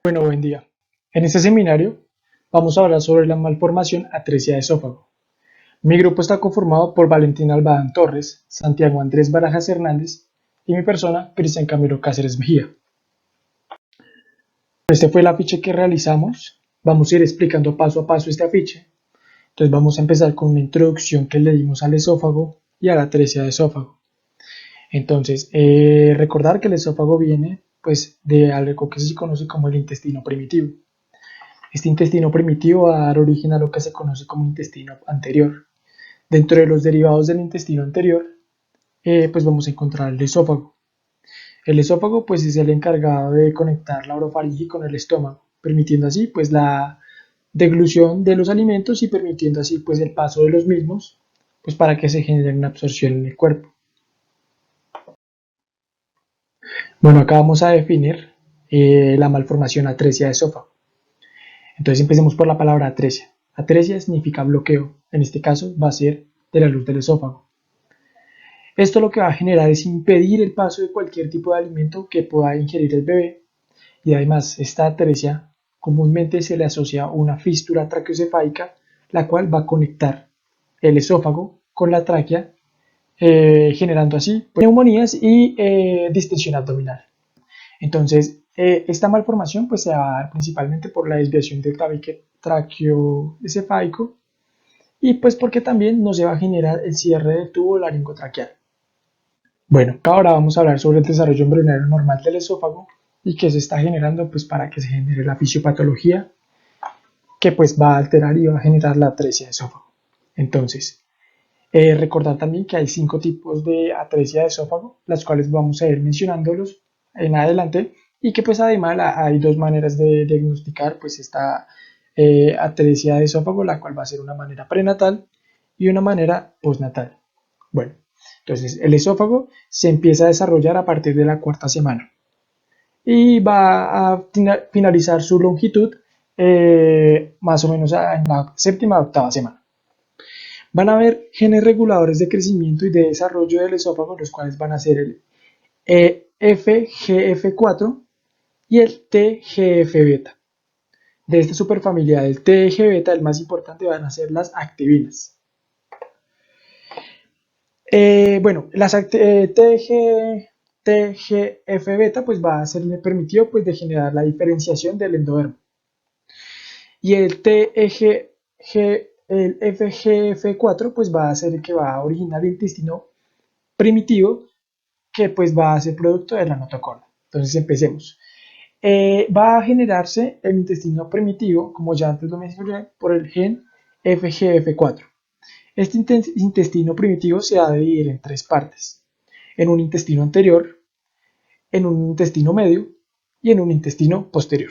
Bueno, buen día. En este seminario vamos a hablar sobre la malformación atresia de esófago. Mi grupo está conformado por Valentín Albadán Torres, Santiago Andrés Barajas Hernández y mi persona, Cristian Camilo Cáceres Mejía. Este fue el afiche que realizamos. Vamos a ir explicando paso a paso este afiche. Entonces vamos a empezar con una introducción que le dimos al esófago y a la atresia de esófago. Entonces, recordar que el esófago viene pues de algo que se conoce como el intestino primitivo. Este intestino primitivo va a dar origen a lo que se conoce como intestino anterior. Dentro de los derivados del intestino anterior, pues vamos a encontrar el esófago. El esófago pues es el encargado de conectar la orofaringe con el estómago, permitiendo así pues la deglución de los alimentos y permitiendo así pues el paso de los mismos pues para que se genere una absorción en el cuerpo. Bueno, acá vamos a definir la malformación atresia de esófago. Entonces empecemos por la palabra atresia. Atresia significa bloqueo, en este caso va a ser de la luz del esófago. Esto lo que va a generar es impedir el paso de cualquier tipo de alimento que pueda ingerir el bebé y además esta atresia comúnmente se le asocia a una fístula traqueocefálica la cual va a conectar el esófago con la tráquea generando así neumonías y distensión abdominal. Entonces, esta malformación pues, se va a dar principalmente por la desviación del tabique traqueoesofágico y pues porque también no se va a generar el cierre del tubo laringotraqueal. Bueno, ahora vamos a hablar sobre el desarrollo embrionario normal del esófago y qué se está generando pues, para que se genere la fisiopatología que pues va a alterar y va a generar la atresia de esófago. Entonces, recordar también que hay 5 tipos de atresia de esófago, las cuales vamos a ir mencionándolos en adelante y que pues además hay 2 maneras de diagnosticar pues esta atresia de esófago, la cual va a ser una manera prenatal y una manera postnatal. Bueno, entonces el esófago se empieza a desarrollar a partir de la 4ª semana y va a finalizar su longitud más o menos en la 7ª o 8ª semana. Van a haber genes reguladores de crecimiento y de desarrollo del esófago, los cuales van a ser el FGF4 y el TGF-beta. De esta superfamilia del TGF-beta, el más importante van a ser las activinas. Bueno, las TGF-beta pues va a ser permitido pues de generar la diferenciación del endodermo. Y el FGF4 pues va a ser el que va a originar el intestino primitivo que pues va a ser producto de la notocorda. Entonces empecemos. Va a generarse el intestino primitivo, como ya antes lo mencioné, por el gen FGF4. Este intestino primitivo se va a dividir en 3 partes. En un intestino anterior, en un intestino medio y en un intestino posterior.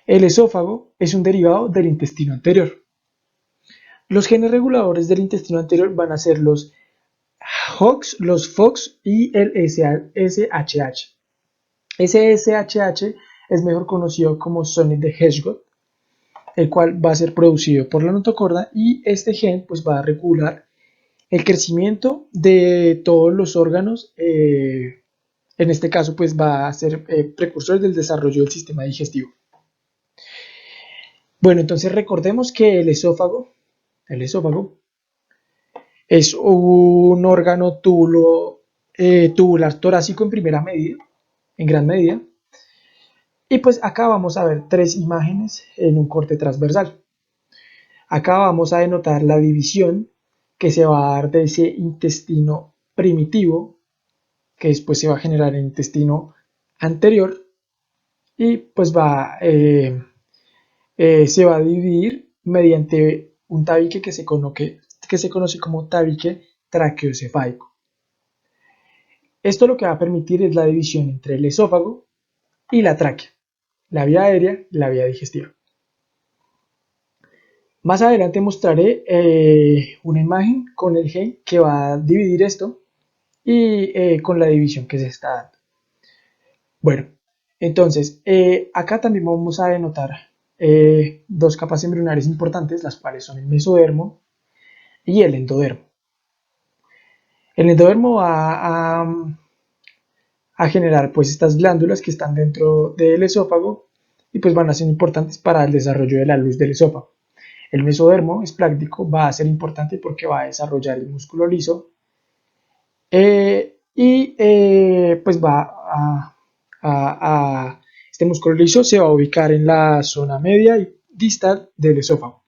El esófago es un derivado del intestino anterior. Los genes reguladores del intestino anterior van a ser los HOX, los FOX y el SHH. Ese SHH es mejor conocido como Sonic de Hedgehog, el cual va a ser producido por la notocorda y este gen pues va a regular el crecimiento de todos los órganos, en este caso pues va a ser precursor del desarrollo del sistema digestivo. Bueno, entonces recordemos que el esófago es un órgano tubular torácico en primera medida, en gran medida. Y pues acá vamos a ver 3 imágenes en un corte transversal. Acá vamos a denotar la división que se va a dar de ese intestino primitivo, que después se va a generar el intestino anterior y pues se va a dividir mediante un tabique que se conoce como tabique traqueocefálico. Esto lo que va a permitir es la división entre el esófago y la tráquea, la vía aérea y la vía digestiva. Más adelante mostraré una imagen con el gen que va a dividir esto y con la división que se está dando. Bueno, entonces acá también vamos a denotar 2 capas embrionarias importantes, las cuales son el mesodermo y el endodermo. El endodermo va a generar pues estas glándulas que están dentro del esófago y pues van a ser importantes para el desarrollo de la luz del esófago. El mesodermo espláctico va a ser importante porque va a desarrollar el músculo liso pues este músculo liso se va a ubicar en la zona media y distal del esófago.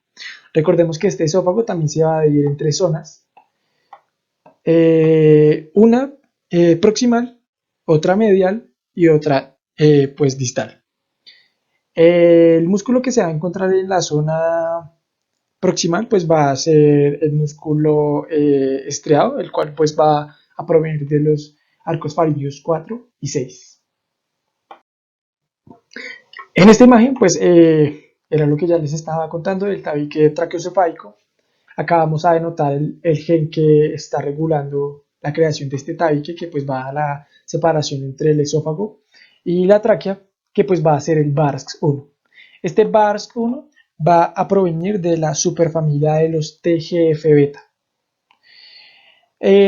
Recordemos que este esófago también se va a dividir en tres zonas, una proximal, otra medial y otra pues distal. El músculo que se va a encontrar en la zona proximal pues va a ser el músculo estriado, el cual pues va a provenir de los arcos faríneos 4 y 6. En esta imagen pues era lo que ya les estaba contando del tabique traqueocefálico. Acá vamos a denotar el gen que está regulando la creación de este tabique, que pues va a la separación entre el esófago y la tráquea, que pues va a ser el BARSC1. Este BARSC1 va a provenir de la superfamilia de los TGF-beta.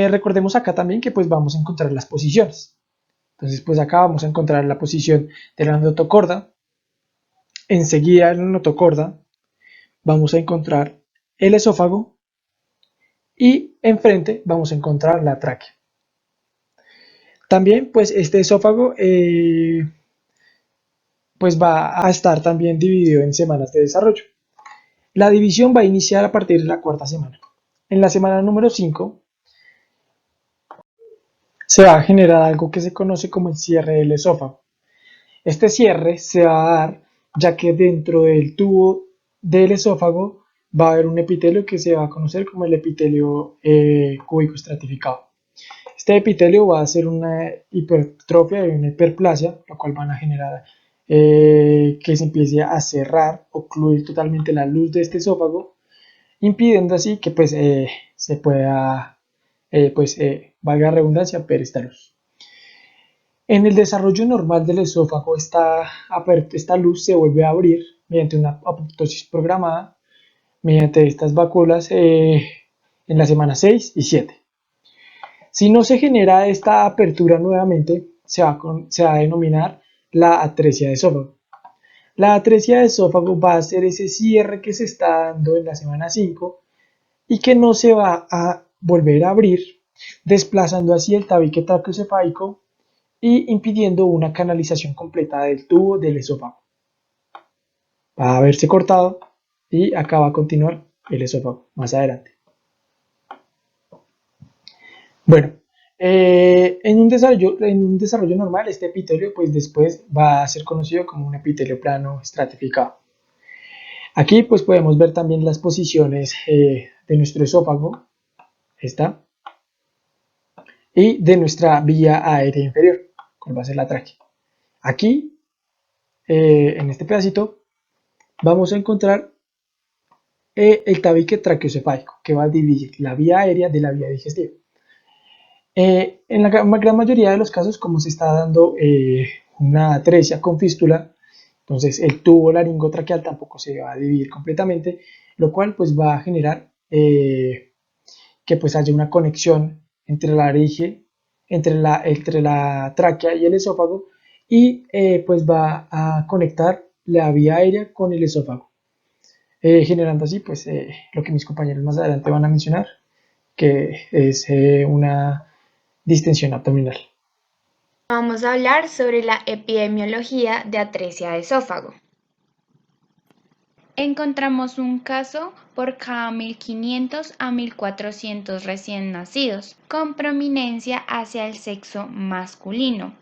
Recordemos acá también que pues vamos a encontrar las posiciones. Entonces pues acá vamos a encontrar la posición de la notocorda. Enseguida en la notocorda vamos a encontrar el esófago y enfrente vamos a encontrar la tráquea. También pues este esófago pues va a estar también dividido en semanas de desarrollo. La división va a iniciar a partir de la cuarta semana. En la semana número 5 se va a generar algo que se conoce como el cierre del esófago. Este cierre se va a dar ya que dentro del tubo del esófago va a haber un epitelio que se va a conocer como el epitelio cúbico estratificado. Este epitelio va a ser una hipertrofia y una hiperplasia, lo cual van a generar que se empiece a cerrar, ocluir totalmente la luz de este esófago, impidiendo así que pues se pueda, valga la redundancia, ver esta luz. En el desarrollo normal del esófago, esta luz se vuelve a abrir mediante una apoptosis programada, mediante estas vacuolas en la semana 6 y 7. Si no se genera esta apertura nuevamente, se va a denominar la atresia de esófago. La atresia de esófago va a ser ese cierre que se está dando en la semana 5 y que no se va a volver a abrir, desplazando así el tabique traqueocefálico y impidiendo una canalización completa del tubo del esófago. Va a haberse cortado y acá va a continuar el esófago más adelante. Bueno, en un desarrollo normal, este epitelio pues después va a ser conocido como un epitelio plano estratificado. Aquí pues podemos ver también las posiciones de nuestro esófago, esta, y de nuestra vía aérea inferior, cuál va a ser la tráquea. Aquí, en este pedacito, vamos a encontrar el tabique traqueocefálico, que va a dividir la vía aérea de la vía digestiva. En la gran mayoría de los casos, como se está dando una atresia con fístula, entonces el tubo laringotraqueal tampoco se va a dividir completamente, lo cual pues va a generar que pues haya una conexión entre la laringe, entre la tráquea y el esófago, y pues va a conectar la vía aérea con el esófago, generando así pues lo que mis compañeros más adelante van a mencionar, que es una distensión abdominal. Vamos a hablar sobre la epidemiología de atresia de esófago. Encontramos un caso por cada 1.500 a 1.400 recién nacidos, con prominencia hacia el sexo masculino.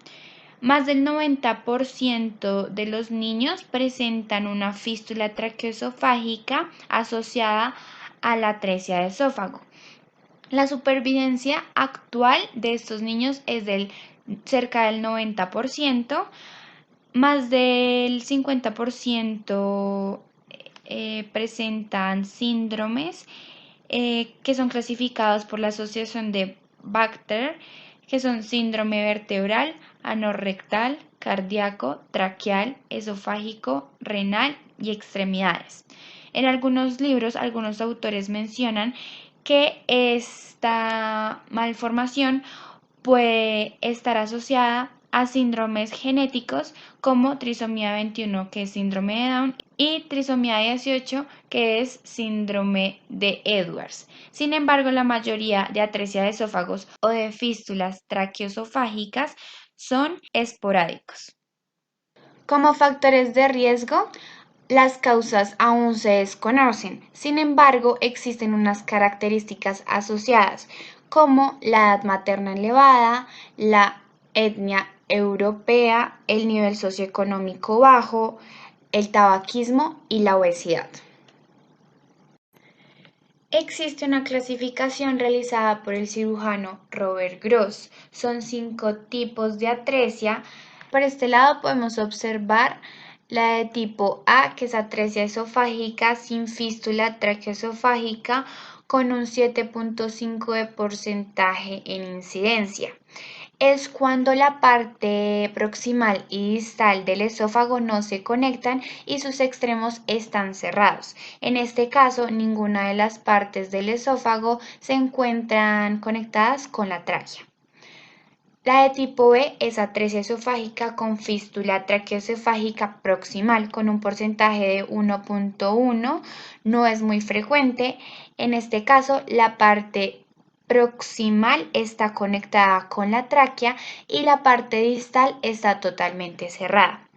Más del 90% de los niños presentan una fístula traqueoesofágica asociada a la atresia de esófago. La supervivencia actual de estos niños es del cerca del 90%, más del 50% presentan síndromes que son clasificados por la Asociación de Baxter, que son síndrome vertebral, anorrectal, cardíaco, traqueal, esofágico, renal y extremidades. En algunos libros, algunos autores mencionan que esta malformación puede estar asociada a síndromes genéticos como trisomía 21, que es síndrome de Down, y trisomía 18, que es síndrome de Edwards. Sin embargo, la mayoría de atresia de esófagos o de fístulas traqueoesofágicas son esporádicos. Como factores de riesgo, las causas aún se desconocen. Sin embargo, existen unas características asociadas, como la edad materna elevada, la etnia europea, el nivel socioeconómico bajo, el tabaquismo y la obesidad. Existe una clasificación realizada por el cirujano Robert Gross. Son 5 tipos de atresia. Por este lado podemos observar la de tipo A, que es atresia esofágica sin fístula traqueoesofágica con un 7.5 de porcentaje en incidencia. Es cuando la parte proximal y distal del esófago no se conectan y sus extremos están cerrados. En este caso, ninguna de las partes del esófago se encuentran conectadas con la tráquea. La de tipo B es atresia esofágica con fístula traqueoesofágica proximal con un porcentaje de 1.1, no es muy frecuente. En este caso, la parte proximal está conectada con la tráquea y la parte distal está totalmente cerrada.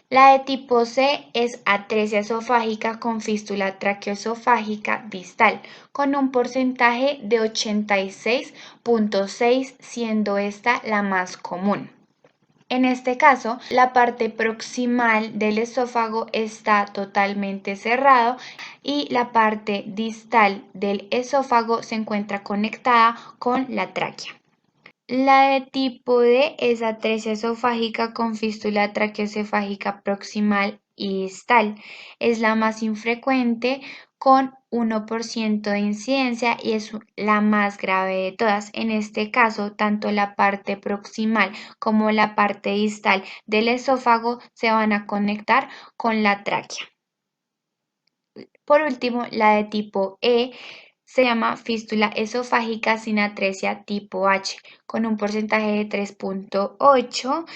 La de tipo C es atresia esofágica con fístula traqueoesofágica distal, con un porcentaje de 86.6, siendo esta la más común. En este caso, la parte proximal del esófago está totalmente cerrado y la parte distal del esófago se encuentra conectada con la tráquea. La de tipo D es atresia esofágica con fístula traqueoesofágica proximal y distal. Es la más infrecuente con 1% de incidencia y es la más grave de todas. En este caso, tanto la parte proximal como la parte distal del esófago se van a conectar con la tráquea. Por último, la de tipo E se llama fístula esofágica sin atresia tipo H, con un porcentaje de 3.8.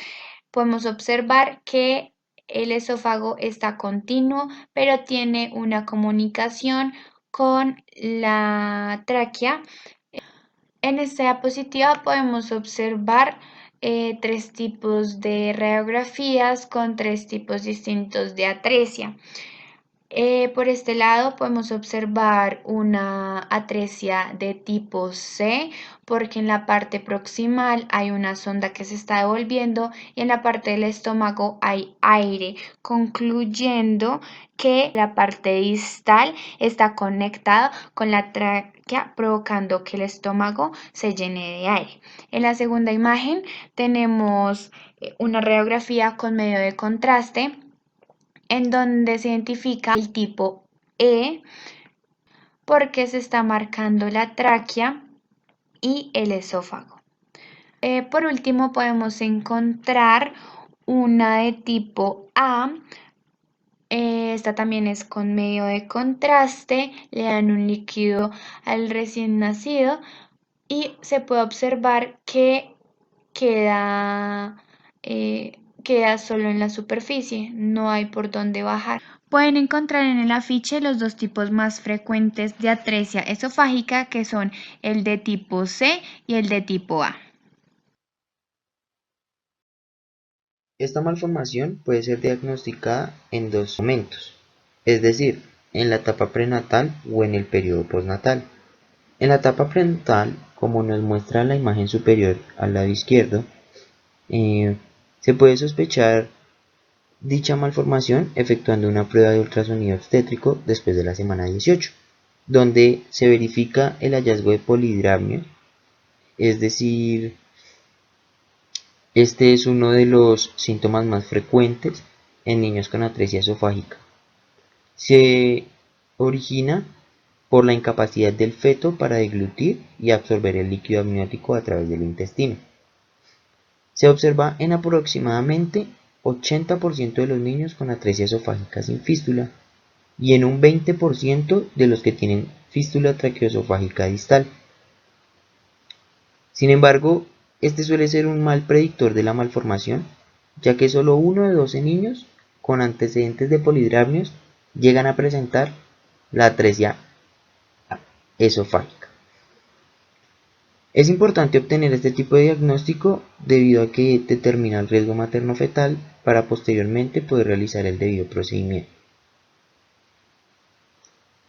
Podemos observar que el esófago está continuo, pero tiene una comunicación con la tráquea. En esta diapositiva podemos observar 3 tipos de radiografías con 3 tipos distintos de atresia. Por este lado podemos observar una atresia de tipo C, porque en la parte proximal hay una sonda que se está devolviendo y en la parte del estómago hay aire, concluyendo que la parte distal está conectada con la tráquea, provocando que el estómago se llene de aire. En la segunda imagen tenemos una radiografía con medio de contraste, en donde se identifica el tipo E porque se está marcando la tráquea y el esófago. Por último, podemos encontrar una de tipo A. Esta también es con medio de contraste, le dan un líquido al recién nacido y se puede observar que queda solo en la superficie, no hay por dónde bajar. Pueden encontrar en el afiche los 2 tipos más frecuentes de atresia esofágica, que son el de tipo C y el de tipo A. Esta malformación puede ser diagnosticada en 2 momentos, es decir, en la etapa prenatal o en el periodo postnatal. En la etapa prenatal, como nos muestra la imagen superior al lado izquierdo, se puede sospechar dicha malformación efectuando una prueba de ultrasonido obstétrico después de la semana 18, donde se verifica el hallazgo de polidramia, es decir, este es uno de los síntomas más frecuentes en niños con atresia esofágica. Se origina por la incapacidad del feto para deglutir y absorber el líquido amniótico a través del intestino. Se observa en aproximadamente 80% de los niños con atresia esofágica sin fístula y en un 20% de los que tienen fístula traqueoesofágica distal. Sin embargo, Este suele ser un mal predictor de la malformación, ya que solo 1 de 12 niños con antecedentes de polidramios llegan a presentar la atresia esofágica. Es importante obtener este tipo de diagnóstico debido a que determina el riesgo materno-fetal para posteriormente poder realizar el debido procedimiento.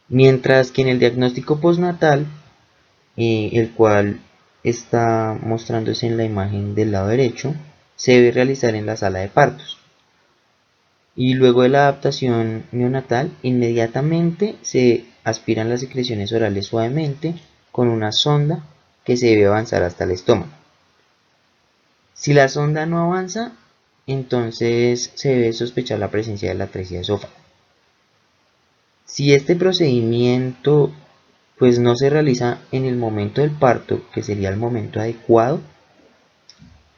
Mientras que en el diagnóstico postnatal, el cual está mostrándose en la imagen del lado derecho, se debe realizar en la sala de partos. Y luego de la adaptación neonatal, inmediatamente se aspiran las secreciones orales suavemente con una sonda que se debe avanzar hasta el estómago. Si la sonda no avanza, entonces se debe sospechar la presencia de la atresia esófago. Si este procedimiento pues no se realiza en el momento del parto, que sería el momento adecuado,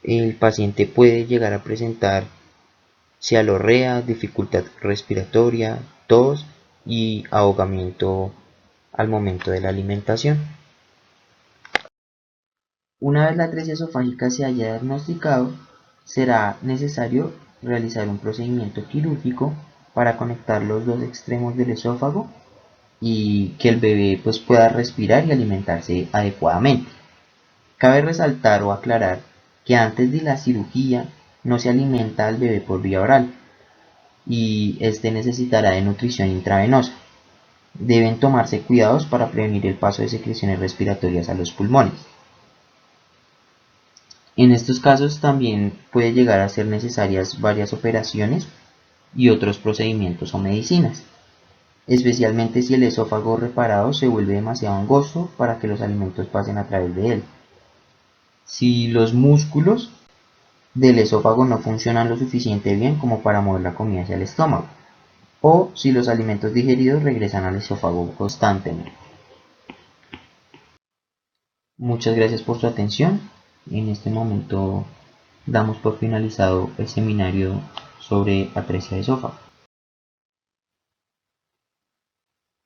el paciente puede llegar a presentar cialorrea, dificultad respiratoria, tos y ahogamiento al momento de la alimentación. Una vez la atresia esofágica se haya diagnosticado, será necesario realizar un procedimiento quirúrgico para conectar los dos extremos del esófago y que el bebé pues, pueda respirar y alimentarse adecuadamente. Cabe resaltar o aclarar que antes de la cirugía no se alimenta al bebé por vía oral y este necesitará de nutrición intravenosa. Deben tomarse cuidados para prevenir el paso de secreciones respiratorias a los pulmones. En estos casos también puede llegar a ser necesarias varias operaciones y otros procedimientos o medicinas, especialmente si el esófago reparado se vuelve demasiado angosto para que los alimentos pasen a través de él. Si los músculos del esófago no funcionan lo suficiente bien como para mover la comida hacia el estómago, o si los alimentos digeridos regresan al esófago constantemente. Muchas gracias por su atención. En este momento damos por finalizado el seminario sobre atresia de esófago.